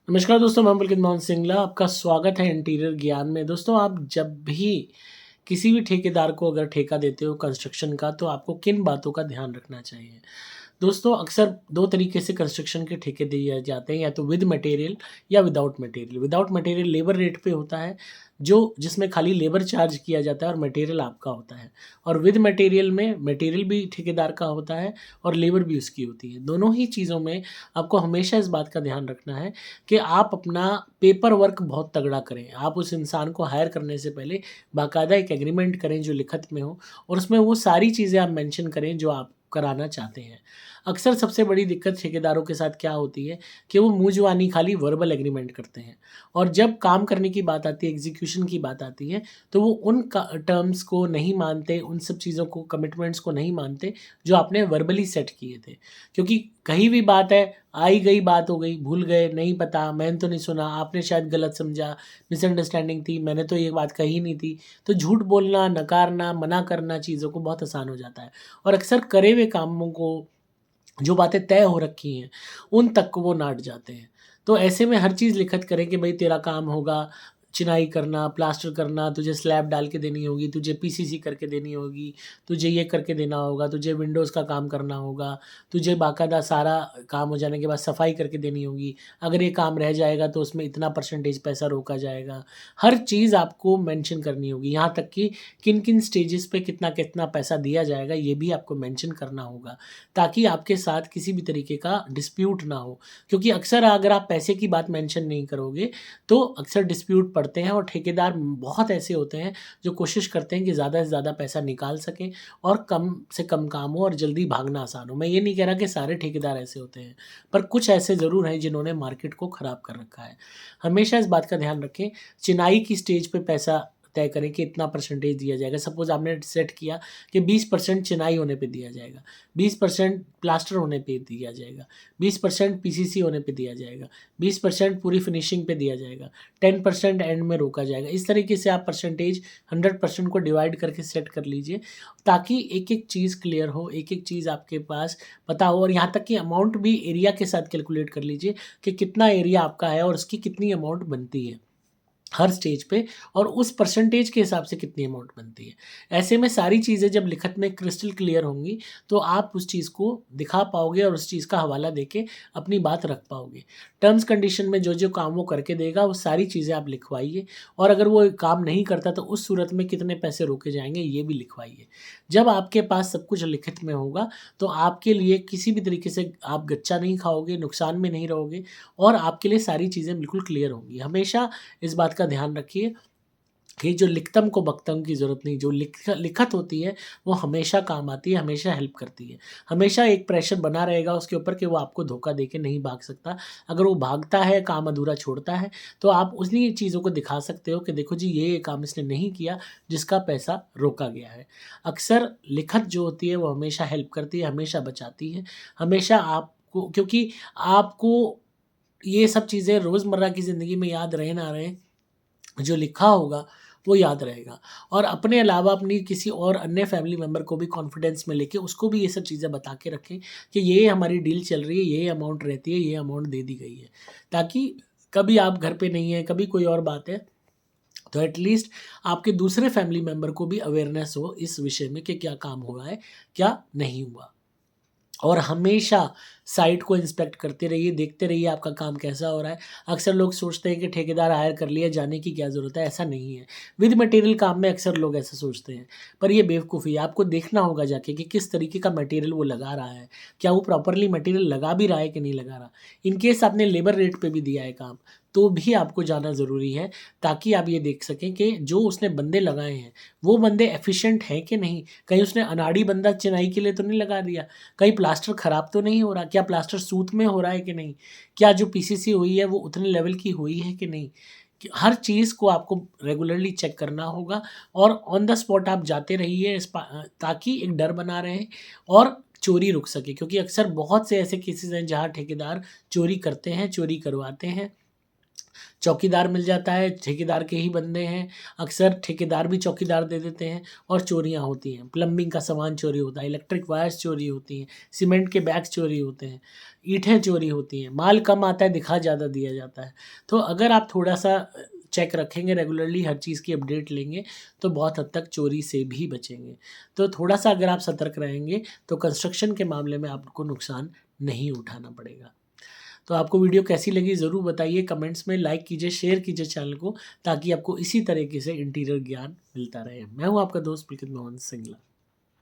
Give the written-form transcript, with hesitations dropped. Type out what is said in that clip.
नमस्कार दोस्तों, मैं पुलकित मोहन सिंगला। आपका स्वागत है इंटीरियर ज्ञान में। दोस्तों, आप जब भी किसी भी ठेकेदार को अगर ठेका देते हो कंस्ट्रक्शन का, तो आपको किन बातों का ध्यान रखना चाहिए? दोस्तों, अक्सर 2 तरीके से कंस्ट्रक्शन के ठेके दिए जाते हैं, या तो विद मटेरियल या without material. Without material labour rate पे होता है, जो जिसमें खाली लेबर चार्ज किया जाता है और मटेरियल आपका होता है। और विद मटेरियल में मटेरियल भी ठेकेदार का होता है और लेबर भी उसकी होती है। दोनों ही चीज़ों में आपको हमेशा इस बात का ध्यान रखना है कि आप अपना पेपर वर्क बहुत तगड़ा करें। आप उस इंसान को हायर करने से पहले बाकायदा एक एग्रीमेंट करें जो लिखित में हो, और उसमें वो सारी चीज़ें आप मेंशन करें जो आप कराना चाहते हैं। अक्सर सबसे बड़ी दिक्कत ठेकेदारों के साथ क्या होती है कि वो मुँह जुबानी खाली वर्बल एग्रीमेंट करते हैं, और जब काम करने की बात आती है, एग्जीक्यूशन की बात आती है, तो वो उन टर्म्स को नहीं मानते, उन सब चीज़ों को, कमिटमेंट्स को नहीं मानते जो आपने वर्बली सेट किए थे। क्योंकि कहीं भी बात है, आई गई बात हो गई, भूल गए, नहीं पता, मैंने तो नहीं सुना, आपने शायद गलत समझा, मिसअंडरस्टैंडिंग थी, मैंने तो ये बात कही नहीं थी। तो झूठ बोलना, नकारना, मना करना चीज़ों को बहुत आसान हो जाता है, और अक्सर करे हुए कामों को, जो बातें तय हो रखी हैं, उन तक को वो नाट जाते हैं। तो ऐसे में हर चीज़ लिखित करें कि भई तेरा काम होगा चिनाई करना, प्लास्टर करना, तुझे स्लैब डाल के देनी होगी, तुझे पीसीसी करके देनी होगी, तुझे ये करके देना होगा, तुझे विंडोज़ का काम करना होगा, तुझे बाकायदा सारा काम हो जाने के बाद सफाई करके देनी होगी। अगर ये काम रह जाएगा तो उसमें इतना परसेंटेज पैसा रोका जाएगा। हर चीज़ आपको मेंशन करनी होगी, यहाँ तक कि किन-किन स्टेजेस पे कितना-कितना पैसा दिया जाएगा, ये भी आपको मेंशन करना होगा, ताकि आपके साथ किसी भी तरीके का डिस्प्यूट ना हो। क्योंकि अक्सर अगर आप पैसे की बात मेंशन नहीं करोगे, तो अक्सर डिस्प्यूट पड़ते हैं, और ठेकेदार बहुत ऐसे होते हैं जो कोशिश करते हैं कि ज़्यादा से ज़्यादा पैसा निकाल सकें और कम से कम काम हो और जल्दी भागना आसान हो। मैं ये नहीं कह रहा कि सारे ठेकेदार ऐसे होते हैं, पर कुछ ऐसे ज़रूर हैं जिन्होंने मार्केट को ख़राब कर रखा है। हमेशा इस बात का ध्यान रखें, चिनाई की स्टेज पे पैसा तय करें कि इतना परसेंटेज दिया जाएगा। सपोज़ आपने सेट किया कि 20% चिनाई होने पे दिया जाएगा, 20% प्लास्टर होने पे दिया जाएगा, 20% पीसीसी होने पे दिया जाएगा, 20% पूरी फिनिशिंग पे दिया जाएगा, 10% एंड में रोका जाएगा। इस तरीके से आप परसेंटेज 100% को डिवाइड करके सेट कर लीजिए, ताकि एक-एक चीज़ क्लियर हो, एक-एक चीज़ आपके पास पता हो, और यहाँ तक कि अमाउंट भी एरिया के साथ कैलकुलेट कर लीजिए कि कितना एरिया आपका है और उसकी कितनी अमाउंट बनती है हर स्टेज पे, और उस परसेंटेज के हिसाब से कितनी अमाउंट बनती है। ऐसे में सारी चीज़ें जब लिखित में क्रिस्टल क्लियर होंगी, तो आप उस चीज़ को दिखा पाओगे और उस चीज़ का हवाला देके अपनी बात रख पाओगे। टर्म्स कंडीशन में जो-जो काम वो करके देगा, वो सारी चीज़ें आप लिखवाइए, और अगर वो काम नहीं करता तो उस सूरत में कितने पैसे रोके जाएँगे, ये भी लिखवाइए। जब आपके पास सब कुछ लिखित में होगा, तो आपके लिए किसी भी तरीके से आप गच्चा नहीं खाओगे, नुकसान में नहीं रहोगे, और आपके लिए सारी चीज़ें बिल्कुल क्लियर होंगी। हमेशा इस बात का ध्यान रखिए कि जो लिखतम को बख्तम की ज़रूरत नहीं, जो लिखत होती है, वो हमेशा काम आती है, हमेशा हेल्प करती है। हमेशा एक प्रेशर बना रहेगा उसके ऊपर कि वो आपको धोखा देके नहीं भाग सकता। अगर वो भागता है, काम अधूरा छोड़ता है, तो आप उन्हीं चीज़ों को दिखा सकते हो कि देखो जी, ये काम इसने नहीं किया जिसका पैसा रोका गया है। अक्सर लिखत जो होती है वो हमेशा हेल्प करती है, हमेशा बचाती है, हमेशा आपको, क्योंकि आपको ये सब चीज़ें रोज़मर्रा की ज़िंदगी में याद रहे ना रहे, जो लिखा होगा वो याद रहेगा। और अपने अलावा अपनी किसी और अन्य फैमिली मेंबर को भी कॉन्फिडेंस में लेके उसको भी ये सब चीज़ें बता के रखें कि ये हमारी डील चल रही है, ये अमाउंट रहती है, ये अमाउंट दे दी गई है। ताकि कभी आप घर पे नहीं हैं, कभी कोई और बात है, तो एटलीस्ट आपके दूसरे फैमिली मेंबर को भी अवेयरनेस हो इस विषय में कि क्या काम हुआ है, क्या नहीं हुआ। और हमेशा साइट को इंस्पेक्ट करते रहिए, देखते रहिए आपका काम कैसा हो रहा है। अक्सर लोग सोचते हैं कि ठेकेदार हायर कर लिया, जाने की क्या ज़रूरत है, ऐसा नहीं है। विद मटेरियल काम में अक्सर लोग ऐसा सोचते हैं, पर ये बेवकूफ़ी है। आपको देखना होगा जाके कि किस तरीके का मटेरियल वो लगा रहा है, क्या वो प्रॉपरली मटेरियल लगा भी रहा है कि नहीं लगा रहा। इन केस आपने लेबर रेट पे भी दिया है काम, तो भी आपको जाना ज़रूरी है, ताकि आप ये देख सकें कि जो उसने बंदे लगाए हैं, वो बंदे एफ़िशिएंट हैं कि नहीं। कहीं उसने अनाड़ी बंदा चिनाई के लिए तो नहीं लगा दिया, कहीं प्लास्टर ख़राब तो नहीं हो रहा, क्या प्लास्टर सूत में हो रहा है कि नहीं, क्या जो पीसीसी हुई है वो उतने लेवल की हुई है कि नहीं। कि हर चीज़ को आपको रेगुलरली चेक करना होगा, और ऑन द स्पॉट आप जाते रहिए, ताकि एक डर बना रहे और चोरी रुक सके। क्योंकि अक्सर बहुत से ऐसे केसेज़ हैं जहाँ ठेकेदार चोरी करते हैं, चोरी करवाते हैं, चौकीदार मिल जाता है, ठेकेदार के ही बंदे हैं, अक्सर ठेकेदार भी चौकीदार दे देते हैं और चोरियां होती हैं। प्लम्बिंग का सामान चोरी होता है, इलेक्ट्रिक वायर्स चोरी होती हैं, सीमेंट के बैग्स चोरी होते हैं, ईंटें चोरी होती हैं, माल कम आता है, दिखा ज़्यादा दिया जाता है। तो अगर आप थोड़ा सा चेक रखेंगे, रेगुलरली हर चीज़ की अपडेट लेंगे, तो बहुत हद तक चोरी से भी बचेंगे। तो थोड़ा सा अगर आप सतर्क रहेंगे तो कंस्ट्रक्शन के मामले में आपको नुकसान नहीं उठाना पड़ेगा। तो आपको वीडियो कैसी लगी ज़रूर बताइए कमेंट्स में, लाइक कीजिए, शेयर कीजिए चैनल को, ताकि आपको इसी तरीके से इंटीरियर ज्ञान मिलता रहे। मैं हूँ आपका दोस्त पुलकित मोहन सिंगला।